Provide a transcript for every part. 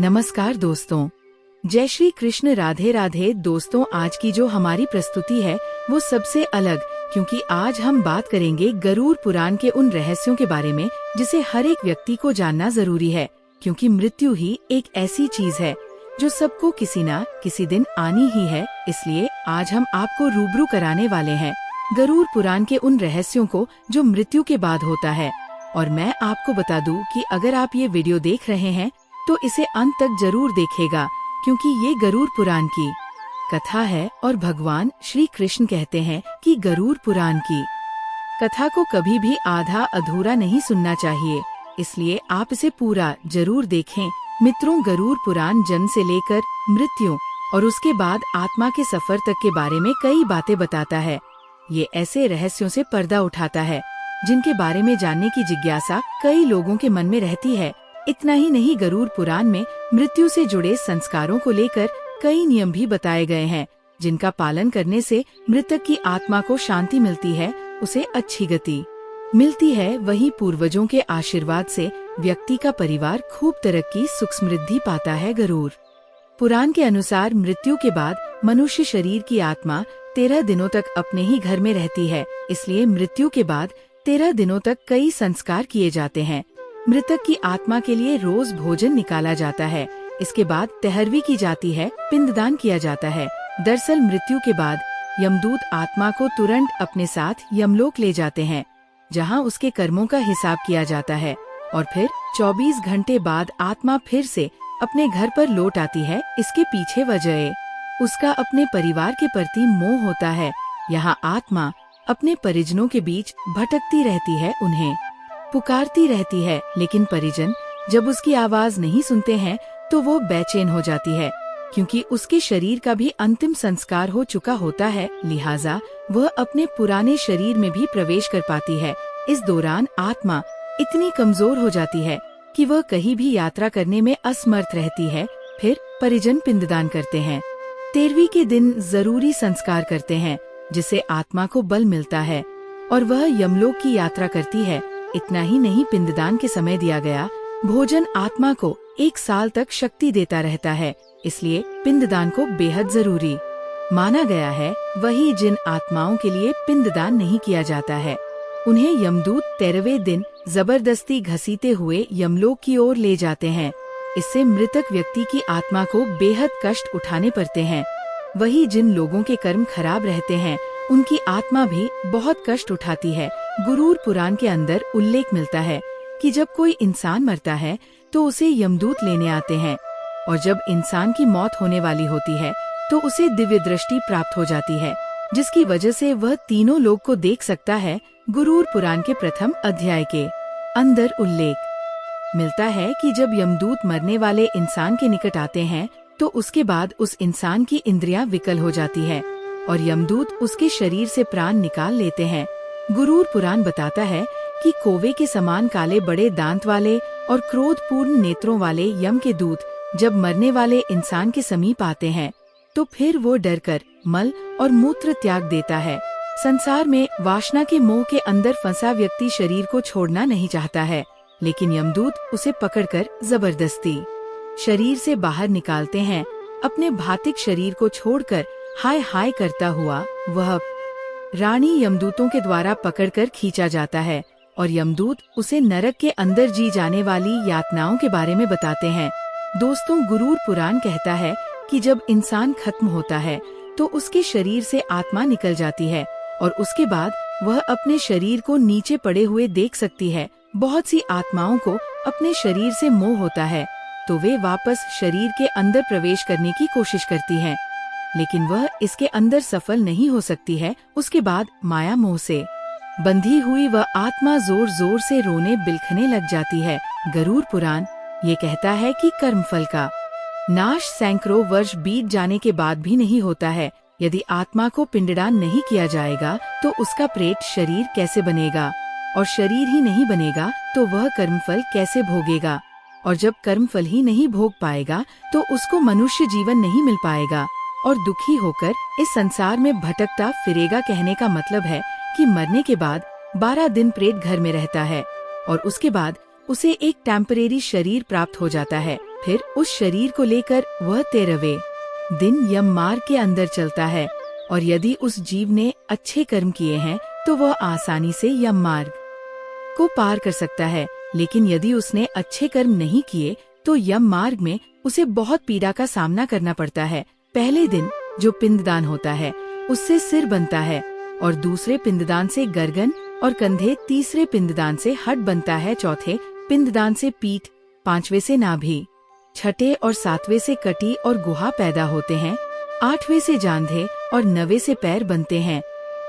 नमस्कार दोस्तों, जय श्री कृष्ण, राधे राधे। दोस्तों, आज की जो हमारी प्रस्तुति है वो सबसे अलग, क्योंकि आज हम बात करेंगे गरुड़ पुराण के उन रहस्यों के बारे में जिसे हर एक व्यक्ति को जानना जरूरी है। क्योंकि मृत्यु ही एक ऐसी चीज है जो सबको किसी न किसी दिन आनी ही है। इसलिए आज हम आपको रूबरू कराने वाले हैं गरुड़ पुराण के उन रहस्यों को जो मृत्यु के बाद होता है। और मैं आपको बता दूं कि अगर आप ये वीडियो देख रहे हैं तो इसे अंत तक जरूर देखिएगा, क्योंकि ये गरुड़ पुराण की कथा है और भगवान श्री कृष्ण कहते हैं कि गरुड़ पुराण की कथा को कभी भी आधा अधूरा नहीं सुनना चाहिए। इसलिए आप इसे पूरा जरूर देखें। मित्रों, गरुड़ पुराण जन्म से लेकर मृत्यु और उसके बाद आत्मा के सफर तक के बारे में कई बातें बताता है। ये ऐसे रहस्यों से पर्दा उठाता है जिनके बारे में जानने की जिज्ञासा कई लोगों के मन में रहती है। इतना ही नहीं, गरुड़ पुराण में मृत्यु से जुड़े संस्कारों को लेकर कई नियम भी बताए गए हैं, जिनका पालन करने से मृतक की आत्मा को शांति मिलती है, उसे अच्छी गति मिलती है। वहीं पूर्वजों के आशीर्वाद से व्यक्ति का परिवार खूब तरक्की सुख समृद्धि पाता है। गरुड़ पुराण के अनुसार मृत्यु के बाद मनुष्य शरीर की आत्मा 13 दिनों तक अपने ही घर में रहती है। इसलिए मृत्यु के बाद 13 दिनों तक कई संस्कार किए जाते हैं। मृतक की आत्मा के लिए रोज भोजन निकाला जाता है। इसके बाद तेहरवी की जाती है, पिंडदान किया जाता है। दरअसल मृत्यु के बाद यमदूत आत्मा को तुरंत अपने साथ यमलोक ले जाते हैं, जहां उसके कर्मों का हिसाब किया जाता है। और फिर 24 घंटे बाद आत्मा फिर से अपने घर पर लौट आती है। इसके पीछे वजह उसका अपने परिवार के प्रति मोह होता है। यहाँ आत्मा अपने परिजनों के बीच भटकती रहती है, उन्हें पुकारती रहती है, लेकिन परिजन जब उसकी आवाज नहीं सुनते हैं तो वो बेचैन हो जाती है, क्योंकि उसके शरीर का भी अंतिम संस्कार हो चुका होता है। लिहाजा वह अपने पुराने शरीर में भी प्रवेश कर पाती है। इस दौरान आत्मा इतनी कमजोर हो जाती है कि वह कहीं भी यात्रा करने में असमर्थ रहती है। फिर परिजन पिंडदान करते हैं। 13वीं के दिन जरूरी संस्कार करते हैं, जिससे आत्मा को बल मिलता है और वह यमलोक की यात्रा करती है। इतना ही नहीं, पिंडदान के समय दिया गया भोजन आत्मा को 1 साल तक शक्ति देता रहता है। इसलिए पिंडदान को बेहद जरूरी माना गया है। वही जिन आत्माओं के लिए पिंडदान नहीं किया जाता है, उन्हें यमदूत 13वें दिन जबरदस्ती घसीटे हुए यमलोक की ओर ले जाते हैं। इससे मृतक व्यक्ति की आत्मा को बेहद कष्ट उठाने पड़ते हैं। वही जिन लोगों के कर्म खराब रहते हैं, उनकी आत्मा भी बहुत कष्ट उठाती है। गरुड़ पुराण के अंदर उल्लेख मिलता है कि जब कोई इंसान मरता है तो उसे यमदूत लेने आते हैं, और जब इंसान की मौत होने वाली होती है तो उसे दिव्य दृष्टि प्राप्त हो जाती है, जिसकी वजह से वह तीनों लोक को देख सकता है। गरुड़ पुराण के प्रथम अध्याय के अंदर उल्लेख मिलता है कि जब यमदूत मरने वाले इंसान के निकट आते हैं तो उसके बाद उस इंसान की इंद्रियां विकल हो जाती है और यमदूत उसके शरीर से प्राण निकाल लेते हैं। गरुड़ पुराण बताता है कि कौवे के समान काले बड़े दांत वाले और क्रोधपूर्ण नेत्रों वाले यम के दूत जब मरने वाले इंसान के समीप आते हैं तो फिर वो डरकर मल और मूत्र त्याग देता है। संसार में वासना के मोह के अंदर फंसा व्यक्ति शरीर को छोड़ना नहीं चाहता है, लेकिन यमदूत उसे पकड़कर जबरदस्ती शरीर से बाहर निकालते हैं। अपने भौतिक शरीर को छोड़कर हाय हाय करता हुआ वह रानी यमदूतों के द्वारा पकड़कर खींचा जाता है, और यमदूत उसे नरक के अंदर जी जाने वाली यातनाओं के बारे में बताते हैं। दोस्तों, गरुड़ पुराण कहता है कि जब इंसान खत्म होता है तो उसके शरीर से आत्मा निकल जाती है और उसके बाद वह अपने शरीर को नीचे पड़े हुए देख सकती है। बहुत सी आत्माओं को अपने शरीर से मोह होता है तो वे वापस शरीर के अंदर प्रवेश करने की कोशिश करती हैं, लेकिन वह इसके अंदर सफल नहीं हो सकती है। उसके बाद माया मोह से बंधी हुई वह आत्मा जोर जोर से रोने बिलखने लग जाती है। गरुड़ पुराण ये कहता है कि कर्मफल का नाश सैकड़ों वर्ष बीत जाने के बाद भी नहीं होता है। यदि आत्मा को पिंडदान नहीं किया जाएगा तो उसका प्रेत शरीर कैसे बनेगा, और शरीर ही नहीं बनेगा तो वह कर्मफल कैसे भोगेगा, और जब कर्मफल ही नहीं भोग पाएगा तो उसको मनुष्य जीवन नहीं मिल पाएगा और दुखी होकर इस संसार में भटकता फिरेगा। कहने का मतलब है कि मरने के बाद 12 दिन प्रेत घर में रहता है और उसके बाद उसे एक टेम्परेरी शरीर प्राप्त हो जाता है, फिर उस शरीर को लेकर वह 13वें दिन यम मार्ग के अंदर चलता है, और यदि उस जीव ने अच्छे कर्म किए हैं तो वह आसानी से यम मार्ग को पार कर सकता है। लेकिन यदि उसने अच्छे कर्म नहीं किए तो यम मार्ग में उसे बहुत पीड़ा का सामना करना पड़ता है। पहले दिन जो पिंडदान होता है उससे सिर बनता है, और दूसरे पिंडदान से गर्दन और कंधे, तीसरे पिंडदान से हड्ड बनता है, चौथे पिंडदान से पीठ, पांचवे से नाभि, छठे और सातवें से कटी और गुहा पैदा होते हैं, आठवें से जांघें और 9वें से पैर बनते हैं।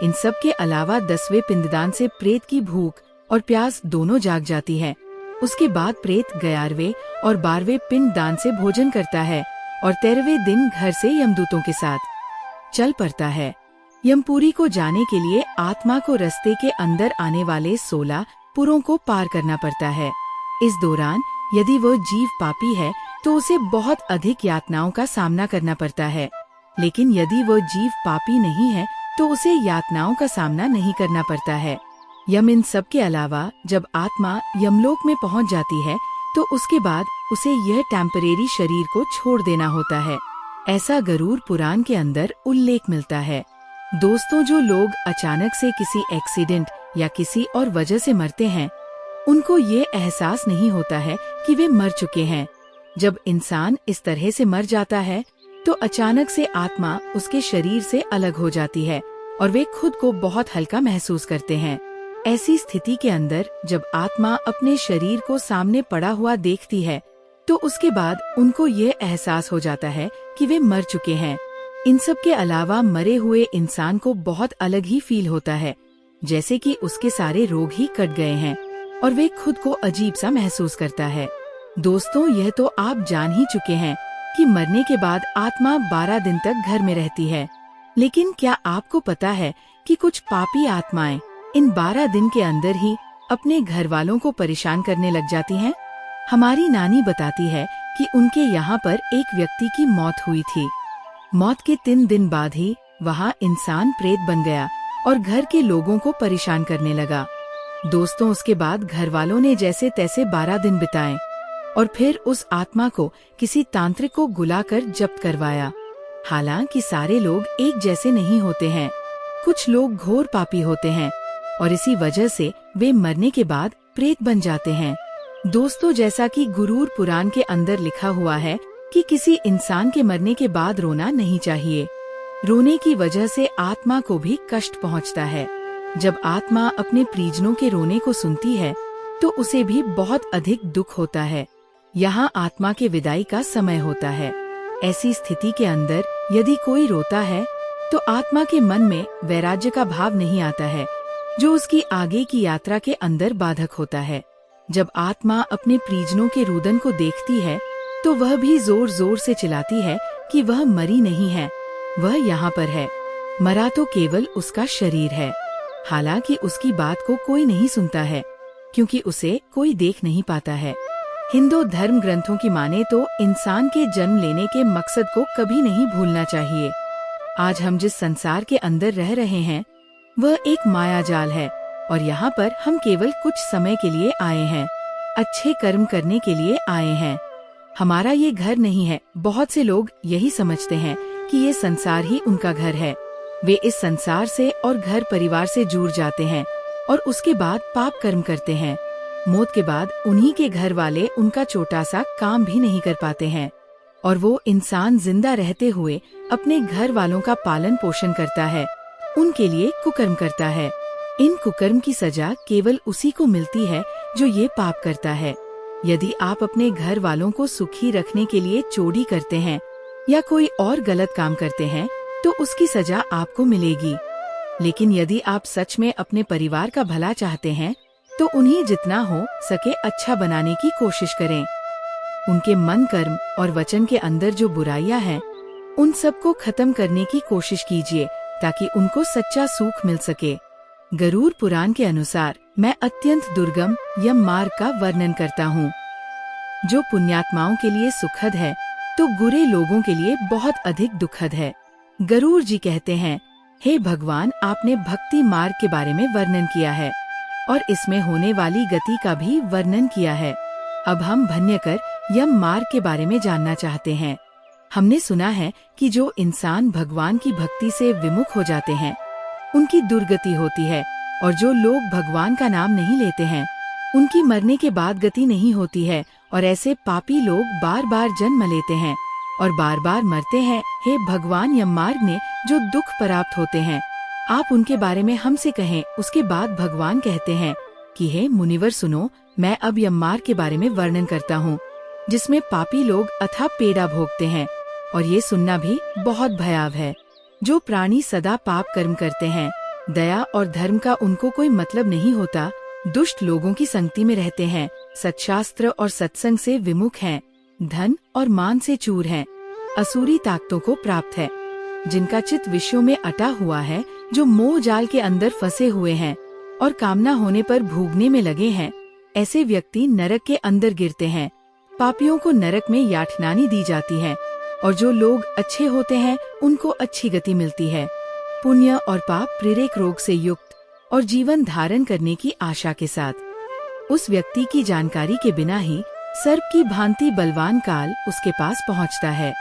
इन सब के अलावा 10वें पिंडदान से प्रेत की भूख और प्यास दोनों जाग जाती है। उसके बाद प्रेत 11वें और 12वें पिंडदान से भोजन करता है, और 13वें दिन घर से यमदूतों के साथ चल पड़ता है। यमपुरी को जाने के लिए आत्मा को रास्ते के अंदर आने वाले 16 पुरों को पार करना पड़ता है। इस दौरान यदि वह जीव पापी है तो उसे बहुत अधिक यातनाओं का सामना करना पड़ता है, लेकिन यदि वह जीव पापी नहीं है तो उसे यातनाओं का सामना नहीं करना पड़ता है। यम इन सब के अलावा जब आत्मा यमलोक में पहुंच जाती है तो उसके बाद उसे यह टेम्परेरी शरीर को छोड़ देना होता है। ऐसा गरुड़ पुराण के अंदर उल्लेख मिलता है। दोस्तों, जो लोग अचानक से किसी एक्सीडेंट या किसी और वजह से मरते हैं, उनको ये एहसास नहीं होता है कि वे मर चुके हैं। जब इंसान इस तरह से मर जाता है तो अचानक से आत्मा उसके शरीर से अलग हो जाती है और वे खुद को बहुत हल्का महसूस करते हैं। ऐसी स्थिति के अंदर जब आत्मा अपने शरीर को सामने पड़ा हुआ देखती है तो उसके बाद उनको ये एहसास हो जाता है कि वे मर चुके हैं। इन सब के अलावा मरे हुए इंसान को बहुत अलग ही फील होता है, जैसे कि उसके सारे रोग ही कट गए हैं और वे खुद को अजीब सा महसूस करता है। दोस्तों, यह तो आप जान ही चुके हैं कि मरने के बाद आत्मा 12 दिन तक घर में रहती है। लेकिन क्या आपको पता है कि कुछ पापी आत्माएं इन 12 दिन के अंदर ही अपने घर वालों को परेशान करने लग जाती हैं? हमारी नानी बताती है कि उनके यहाँ पर एक व्यक्ति की मौत हुई थी। मौत के 3 दिन बाद ही वहाँ इंसान प्रेत बन गया और घर के लोगों को परेशान करने लगा। दोस्तों, उसके बाद घर वालों ने जैसे तैसे 12 दिन बिताए और फिर उस आत्मा को किसी तांत्रिक को बुलाकर जब्त करवाया। हालांकि सारे लोग एक जैसे नहीं होते हैं, कुछ लोग घोर पापी होते हैं और इसी वजह से वे मरने के बाद प्रेत बन जाते हैं। दोस्तों, जैसा कि गरुड़ पुराण के अंदर लिखा हुआ है कि किसी इंसान के मरने के बाद रोना नहीं चाहिए। रोने की वजह से आत्मा को भी कष्ट पहुंचता है। जब आत्मा अपने परिजनों के रोने को सुनती है तो उसे भी बहुत अधिक दुख होता है। यहाँ आत्मा के विदाई का समय होता है। ऐसी स्थिति के अंदर यदि कोई रोता है तो आत्मा के मन में वैराग्य का भाव नहीं आता है, जो उसकी आगे की यात्रा के अंदर बाधक होता है। जब आत्मा अपने परिजनों के रुदन को देखती है तो वह भी जोर जोर से चिल्लाती है कि वह मरी नहीं है, वह यहाँ पर है। मरा तो केवल उसका शरीर है। हालांकि उसकी बात को कोई नहीं सुनता है, क्योंकि उसे कोई देख नहीं पाता है। हिंदू धर्म ग्रंथों की माने तो इंसान के जन्म लेने के मकसद को कभी नहीं भूलना चाहिए। आज हम जिस संसार के अंदर रह रहे हैं वह एक मायाजाल है और यहाँ पर हम केवल कुछ समय के लिए आए हैं, अच्छे कर्म करने के लिए आए हैं। हमारा ये घर नहीं है। बहुत से लोग यही समझते हैं कि ये संसार ही उनका घर है। वे इस संसार से और घर परिवार से जुड़ जाते हैं और उसके बाद पाप कर्म करते हैं। मौत के बाद उन्हीं के घर वाले उनका छोटा सा काम भी नहीं कर पाते हैं और वो इंसान जिंदा रहते हुए अपने घर वालों का पालन पोषण करता है, उनके लिए कुकर्म करता है। इन कुकर्म की सजा केवल उसी को मिलती है जो ये पाप करता है। यदि आप अपने घर वालों को सुखी रखने के लिए चोरी करते हैं या कोई और गलत काम करते हैं तो उसकी सजा आपको मिलेगी। लेकिन यदि आप सच में अपने परिवार का भला चाहते हैं तो उन्हें जितना हो सके अच्छा बनाने की कोशिश करें। उनके मन, कर्म और वचन के अंदर जो बुराइयां हैं उन सबको खत्म करने की कोशिश कीजिए ताकि उनको सच्चा सुख मिल सके। गरुड़ पुराण के अनुसार मैं अत्यंत दुर्गम यम मार्ग का वर्णन करता हूँ, जो पुण्यात्माओं के लिए सुखद है तो बुरे लोगों के लिए बहुत अधिक दुखद है। गरुड़ जी कहते हैं, हे भगवान, आपने भक्ति मार्ग के बारे में वर्णन किया है और इसमें होने वाली गति का भी वर्णन किया है। अब हम भन्यकर यम मार्ग के बारे में जानना चाहते हैं। हमने सुना है कि जो इंसान भगवान की भक्ति से विमुख हो जाते हैं उनकी दुर्गति होती है, और जो लोग भगवान का नाम नहीं लेते हैं उनकी मरने के बाद गति नहीं होती है, और ऐसे पापी लोग बार बार जन्म लेते हैं और बार बार मरते हैं। हे भगवान, यम मार्ग में जो दुख प्राप्त होते हैं आप उनके बारे में हमसे कहें। उसके बाद भगवान कहते हैं कि हे मुनिवर सुनो, मैं अब यम मार्ग के बारे में वर्णन करता हूँ जिसमें पापी लोग अथाह पीड़ा भोगते हैं, और ये सुनना भी बहुत भयावह है। जो प्राणी सदा पाप कर्म करते हैं, दया और धर्म का उनको कोई मतलब नहीं होता, दुष्ट लोगों की संगति में रहते हैं, सत्शास्त्र और सत्संग से विमुख हैं, धन और मान से चूर हैं, असुरी ताकतों को प्राप्त है, जिनका चित्त विषयों में अटा हुआ है, जो मोह जाल के अंदर फंसे हुए हैं और कामना होने पर भूगने में लगे हैं, ऐसे व्यक्ति नरक के अंदर गिरते हैं। पापियों को नरक में यातनाएं दी जाती है, और जो लोग अच्छे होते हैं उनको अच्छी गति मिलती है। पुण्य और पाप प्रेरक रोग से युक्त और जीवन धारण करने की आशा के साथ उस व्यक्ति की जानकारी के बिना ही सर्प की भांति बलवान काल उसके पास पहुंचता है।